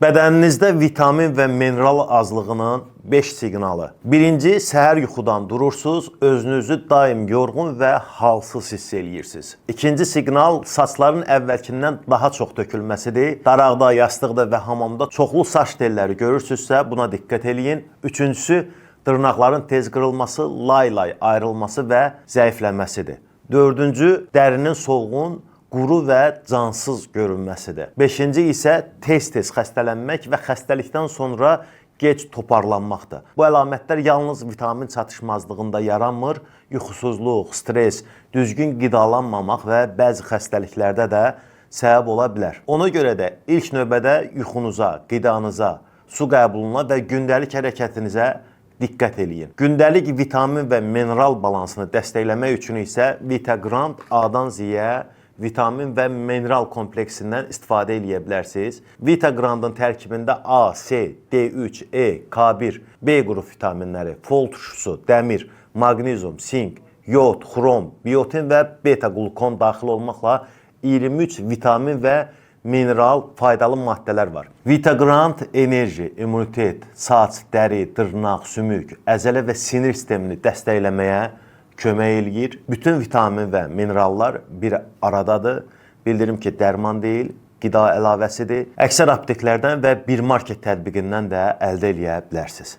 Bədəninizdə vitamin və mineral azlığının 5 siqnalı. Birinci, səhər yuxudan durursunuz, özünüzü daim yorğun və halsız hiss eləyirsiniz. İkinci siqnal, saçların əvvəlkindən daha çox tökülməsidir. Daraqda, yastıqda və hamamda çoxlu saç telləri görürsünüzsə, buna diqqət eləyin. Üçüncüsü, dırnaqların tez qırılması, lay-lay ayrılması və zəifləməsidir. Dördüncü, dərinin solğun, quru və cansız görünməsidir. Beşinci isə tez-tez xəstələnmək və xəstəlikdən sonra gec toparlanmaqdır. Bu əlamətlər yalnız vitamin çatışmazlığında yaranmır, yuxusuzluq, stres, düzgün qidalanmamaq və bəzi xəstəliklərdə də səbəb ola bilər. Ona görə də ilk növbədə yuxunuza, qidanıza, su qəbuluna və gündəlik hərəkətinizə diqqət eləyin. Gündəlik vitamin və mineral balansını dəstəkləmək üçün isə Vitagrant A-dan Z-yə vitamin və mineral kompleksindən istifadə eləyə bilərsiniz. Vitagrantın tərkibində A, C, D3, E, K1, B qrup vitaminləri, fol turşusu, dəmir, maqnezium, sink, yod, xrom, biotin və beta-glukon daxil olmaqla 23 vitamin və mineral faydalı maddələr var. Vitagrant enerji, immunitet, saç, dəri, dırnaq, sümük, əzələ və sinir sistemini dəstəkləməyə kömək eləyir. Bütün vitamin və minerallar bir aradadır. Bildirim ki, dərman deyil, qida əlavəsidir. Əksər apteklərdən və bir market tətbiqindən də əldə eləyə bilərsiniz.